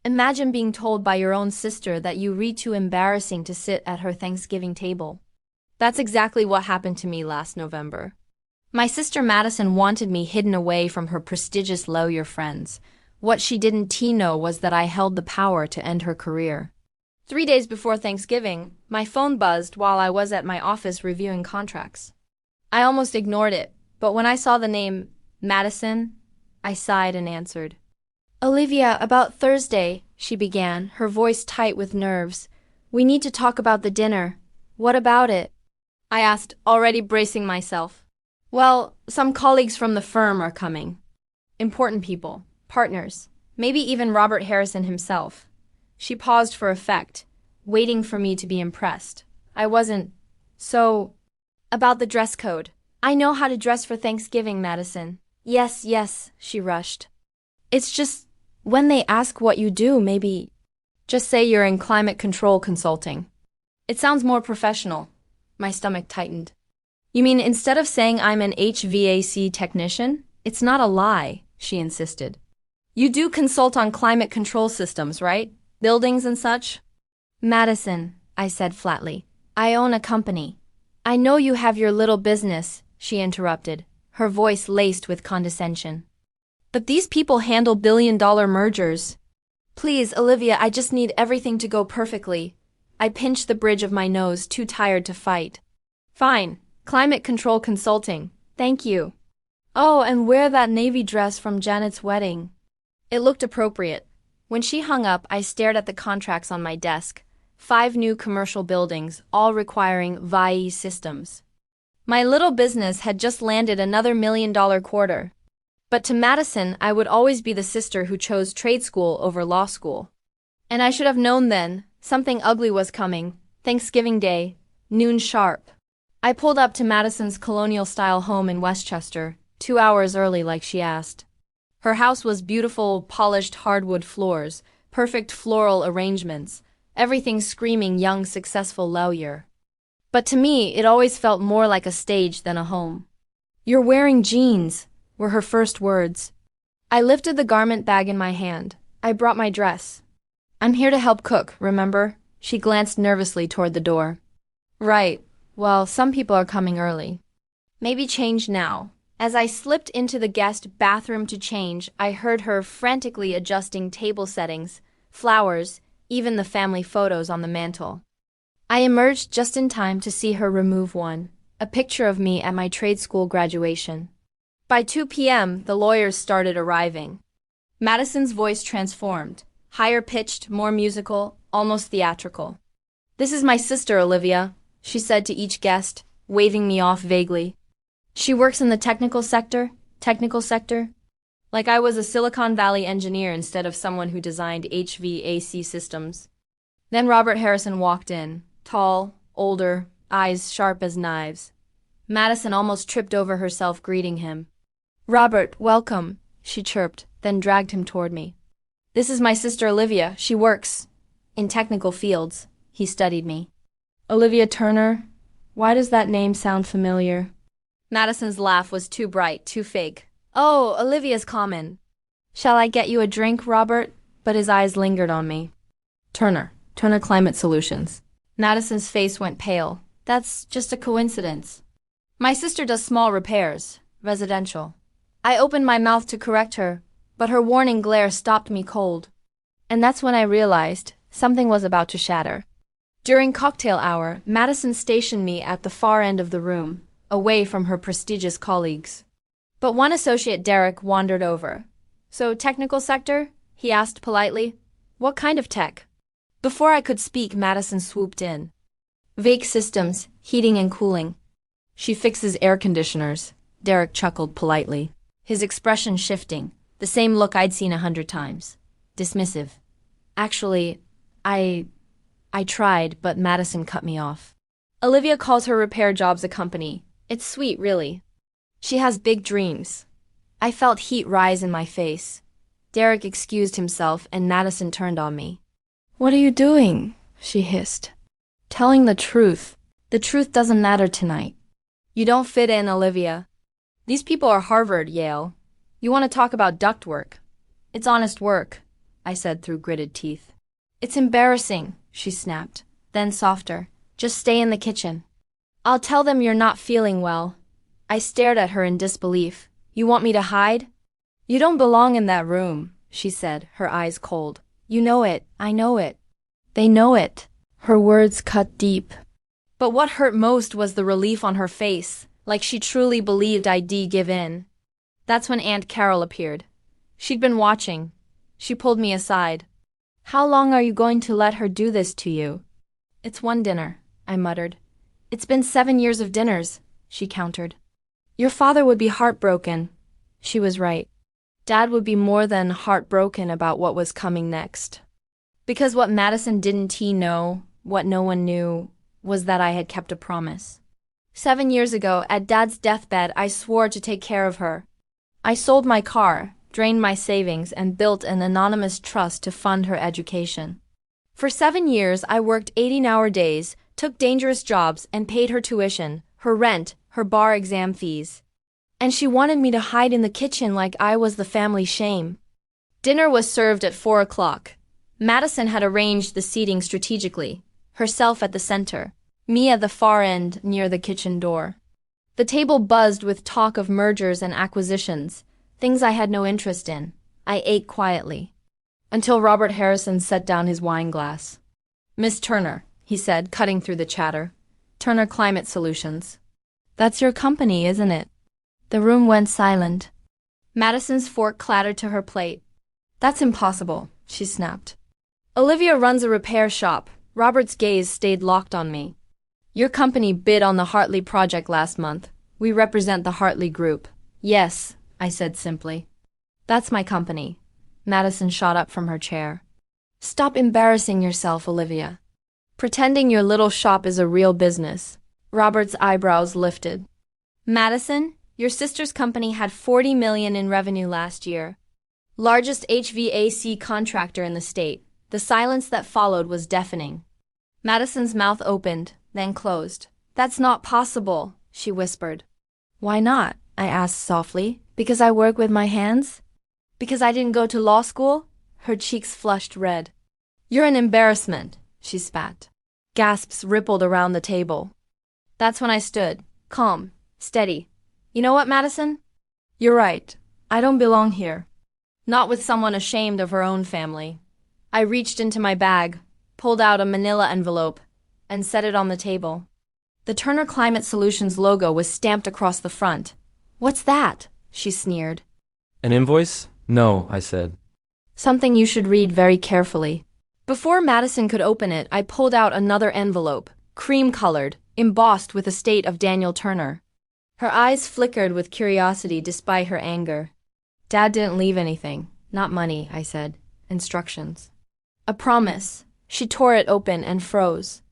Imagine being told by your own sister that you read too embarrassing to sit at her Thanksgiving table. That's exactly what happened to me last November. My sister Madison wanted me hidden away from her prestigious lawyer friends. What she didn't know was that I held the power to end her career. 3 days before Thanksgiving, my phone buzzed while I was at my office reviewing contracts. I almost ignored it, but when I saw the name Madison, I sighed and answered. Olivia, about Thursday, she began, her voice tight with nerves. We need to talk about the dinner. What about it? I asked, already bracing myself. Well, some colleagues from the firm are coming. Important people, partners, maybe even Robert Harrison himself. She paused for effect, waiting for me to be impressed. I wasn't. So, about the dress code. I know how to dress for Thanksgiving, Madison. Yes, she rushed. It's just, when they ask what you do, maybe just say you're in climate control consulting. It sounds more professional. My stomach tightened. You mean instead of saying I'm an HVAC technician? It's not a lie, she insisted. You do consult on climate control systems, right? Buildings and such? Madison, I said flatly. I own a company. I know you have your little business, she interrupted, her voice laced with condescension. But these people handle billion-dollar mergers. Please, Olivia, I just need everything to go perfectly. I pinched the bridge of my nose, too tired to fight. Fine. Climate control consulting. Thank you. Oh, and wear that navy dress from Janet's wedding. It looked appropriate. When she hung up, I stared at the contracts on my desk. 5 new commercial buildings, all requiring VIE systems. My little business had just landed another $1 million quarter. But to Madison, I would always be the sister who chose trade school over law school. And I should have known then, something ugly was coming. Thanksgiving Day, noon sharp. I pulled up to Madison's colonial-style home in Westchester, 2 hours early like she asked. Her house was beautiful, polished hardwood floors, perfect floral arrangements, everything screaming young, successful lawyer. But to me, it always felt more like a stage than a home. You're wearing jeans, were her first words. I lifted the garment bag in my hand. I brought my dress. I'm here to help cook, remember? She glanced nervously toward the door. Right. Well, some people are coming early. Maybe change now. As I slipped into the guest bathroom to change, I heard her frantically adjusting table settings, flowers, even the family photos on the mantel. I emerged just in time to see her remove one, a picture of me at my trade school graduation. By 2 p.m., the lawyers started arriving. Madison's voice transformed, higher-pitched, more musical, almost theatrical. This is my sister, Olivia, she said to each guest, waving me off vaguely. She works in the technical sector? Like I was a Silicon Valley engineer instead of someone who designed HVAC systems. Then Robert Harrison walked in, tall, older, eyes sharp as knives. Madison almost tripped over herself greeting him. Robert, welcome, she chirped, then dragged him toward me. This is my sister Olivia. She works in technical fields. He studied me. Olivia Turner? Why does that name sound familiar? Madison's laugh was too bright, too fake. Oh, Olivia's common. Shall I get you a drink, Robert? But his eyes lingered on me. Turner Climate Solutions. Madison's face went pale. That's just a coincidence. My sister does small repairs, residential. I opened my mouth to correct her, but her warning glare stopped me cold. And that's when I realized something was about to shatter. During cocktail hour, Madison stationed me at the far end of the room, away from her prestigious colleagues. But one associate, Derek, wandered over. So, technical sector? He asked politely. What kind of tech? Before I could speak, Madison swooped in. VAC systems, heating and cooling. She fixes air conditioners, Derek chuckled politely, his expression shifting, the same look I'd seen 100 times. Dismissive. Actually, I tried, but Madison cut me off. Olivia calls her repair jobs a company. It's sweet, really. She has big dreams. I felt heat rise in my face. Derek excused himself and Madison turned on me. What are you doing? She hissed. Telling the truth. The truth doesn't matter tonight. You don't fit in, Olivia. These people are Harvard, Yale. You want to talk about ductwork. It's honest work. I said through gritted teeth. It's embarrassing, she snapped. Then softer. Just stay in the kitchen. I'll tell them you're not feeling well. I stared at her in disbelief. You want me to hide? You don't belong in that room, she said, her eyes cold. You know it, I know it. They know it. Her words cut deep. But what hurt most was the relief on her face, like she truly believed I'd give in. That's when Aunt Carol appeared. She'd been watching. She pulled me aside. How long are you going to let her do this to you? It's one dinner, I muttered. It's been 7 years of dinners, she countered. Your father would be heartbroken. She was right. Dad would be more than heartbroken about what was coming next. Because what Madison didn't know, what no one knew, was that I had kept a promise. 7 years ago, at Dad's deathbed, I swore to take care of her. I sold my car, drained my savings, and built an anonymous trust to fund her education. For 7 years, I worked 18-hour days, took dangerous jobs, and paid her tuition, her rent, her bar exam fees. And she wanted me to hide in the kitchen like I was the family shame. Dinner was served at 4 o'clock. Madison had arranged the seating strategically, herself at the center, me at the far end near the kitchen door. The table buzzed with talk of mergers and acquisitions, things I had no interest in. I ate quietly. Until Robert Harrison set down his wine glass. Miss Turner, he said, cutting through the chatter. Turner Climate Solutions. That's your company, isn't it? The room went silent. Madison's fork clattered to her plate. That's impossible, she snapped. Olivia runs a repair shop. Robert's gaze stayed locked on me. Your company bid on the Hartley project last month. We represent the Hartley Group. Yes, I said simply. That's my company. Madison shot up from her chair. Stop embarrassing yourself, Olivia. Pretending your little shop is a real business. Robert's eyebrows lifted. Madison, your sister's company had $40 million in revenue last year. Largest HVAC contractor in the state. The silence that followed was deafening. Madison's mouth opened, then closed. That's not possible, she whispered. Why not? I asked softly. Because I work with my hands? Because I didn't go to law school? Her cheeks flushed red. You're an embarrassment, she spat. Gasps rippled around the table. That's when I stood, calm, steady. You know what, Madison? You're right. I don't belong here. Not with someone ashamed of her own family. I reached into my bag, pulled out a manila envelope, and set it on the table. The Turner Climate Solutions logo was stamped across the front. What's that? She sneered. An invoice? No, I said. Something you should read very carefully. Before Madison could open it, I pulled out another envelope, cream-colored, embossed with a state of Daniel Turner. Her eyes flickered with curiosity despite her anger. Dad didn't leave anything. Not money, I said. Instructions. A promise. She tore it open and froze.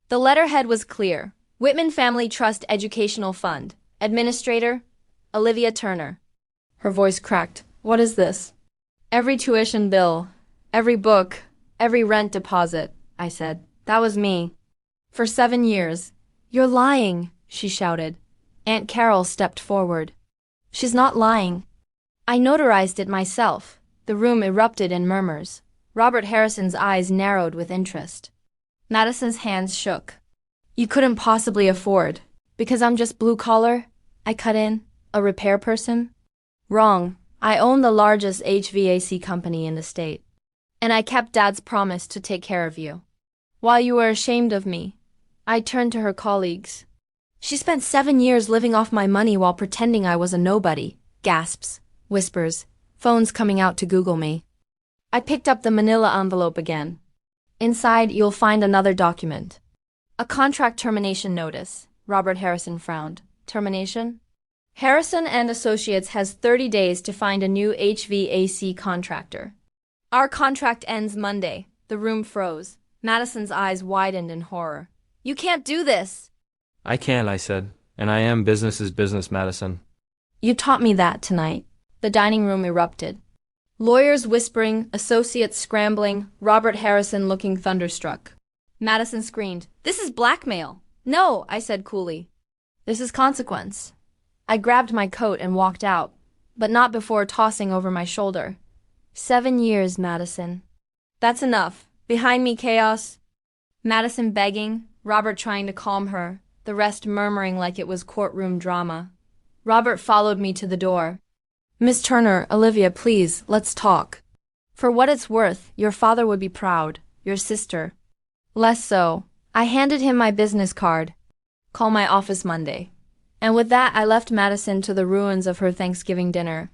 The letterhead was clear. Whitman Family Trust Educational Fund. Administrator, Olivia Turner. Her voice cracked. What is this? Every tuition bill, every book, every rent deposit, I said. That was me. For 7 years. You're lying, she shouted. Aunt Carol stepped forward. She's not lying. I notarized it myself. The room erupted in murmurs. Robert Harrison's eyes narrowed with interest. Madison's hands shook. You couldn't possibly afford. Because I'm just blue-collar? I cut in. A repair person? Wrong. I own the largest HVAC company in the state. And I kept Dad's promise to take care of you. While you were ashamed of me, I turned to her colleagues. She spent 7 years living off my money while pretending I was a nobody. Gasps, whispers, phones coming out to Google me. I picked up the manila envelope again. Inside, you'll find another document. A contract termination notice. Robert Harrison frowned. Termination? Harrison and Associates has 30 days to find a new HVAC contractor. Our contract ends Monday. The room froze. Madison's eyes widened in horror. You can't do this! I can't, I said. And I am business is business, Madison. You taught me that tonight. The dining room erupted. Lawyers whispering, associates scrambling, Robert Harrison looking thunderstruck. Madison screamed, This is blackmail! No, I said coolly. This is consequence. I grabbed my coat and walked out, but not before tossing over my shoulder. 7 years, Madison. That's enough. Behind me, chaos. Madison begging, Robert trying to calm her, the rest murmuring like it was courtroom drama. Robert followed me to the door. Miss Turner, Olivia, please, let's talk. For what it's worth, your father would be proud, your sister. Less so. I handed him my business card. Call my office Monday. And with that, I left Madison to the ruins of her Thanksgiving dinner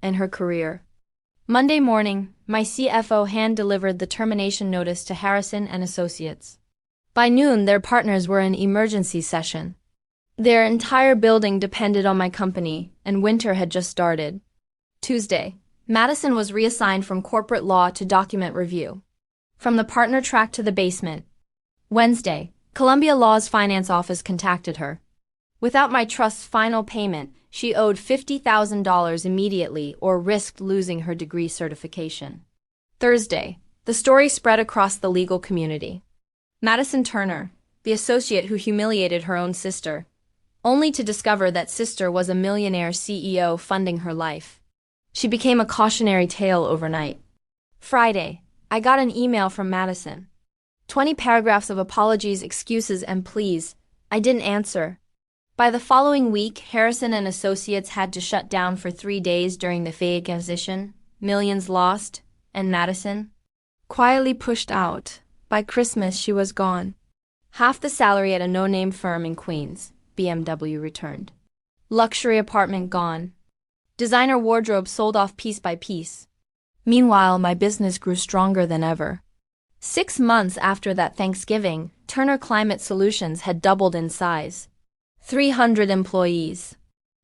and her career. Monday morning, my CFO hand-delivered the termination notice to Harrison and Associates. By noon, their partners were in emergency session. Their entire building depended on my company, and winter had just started. Tuesday, Madison was reassigned from corporate law to document review. From the partner track to the basement. Wednesday, Columbia Law's finance office contacted her. Without my trust's final payment, she owed $50,000 immediately or risked losing her degree certification. Thursday, the story spread across the legal community. Madison Turner, the associate who humiliated her own sister, only to discover that sister was a millionaire CEO funding her life. She became a cautionary tale overnight. Friday, I got an email from Madison. 20 paragraphs of apologies, excuses, and pleas. I didn't answer. By the following week, Harrison and Associates had to shut down for 3 days during the FAA acquisition, millions lost, and Madison quietly pushed out. By Christmas, she was gone. Half the salary at a no-name firm in Queens, BMW returned. Luxury apartment gone. Designer wardrobe sold off piece by piece. Meanwhile, my business grew stronger than ever. 6 months after that Thanksgiving, Turner Climate Solutions had doubled in size. 300 employees.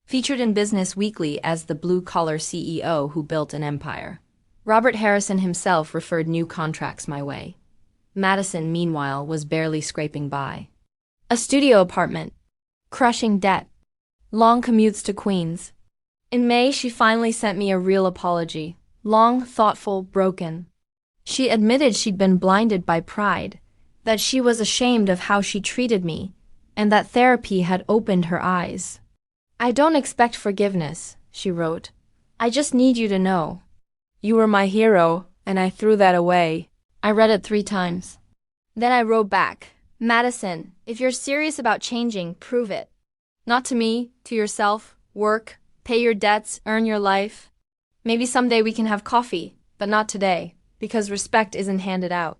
Featured in Business Weekly as the blue-collar CEO who built an empire. Robert Harrison himself referred new contracts my way. Madison, meanwhile, was barely scraping by. A studio apartment. Crushing debt. Long commutes to Queens. In May, she finally sent me a real apology. Long, thoughtful, broken. She admitted she'd been blinded by pride, that she was ashamed of how she treated me, and that therapy had opened her eyes. I don't expect forgiveness, she wrote. I just need you to know. You were my hero, and I threw that away. I read it 3 times. Then I wrote back, Madison, if you're serious about changing, prove it. Not to me, to yourself, work, pay your debts, earn your life. Maybe someday we can have coffee, but not today, because respect isn't handed out.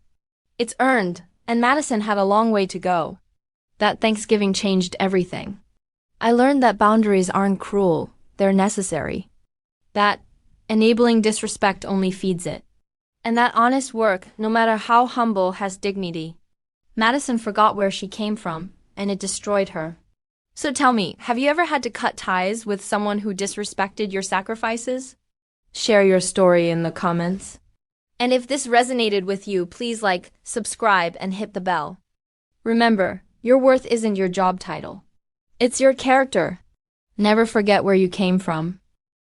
It's earned, and Madison had a long way to go. That Thanksgiving changed everything. I learned that boundaries aren't cruel, they're necessary. That enabling disrespect only feeds it. And that honest work, no matter how humble, has dignity. Madison forgot where she came from, and it destroyed her. So tell me, have you ever had to cut ties with someone who disrespected your sacrifices? Share your story in the comments. And if this resonated with you, please like, subscribe, and hit the bell. Remember, your worth isn't your job title. It's your character. Never forget where you came from.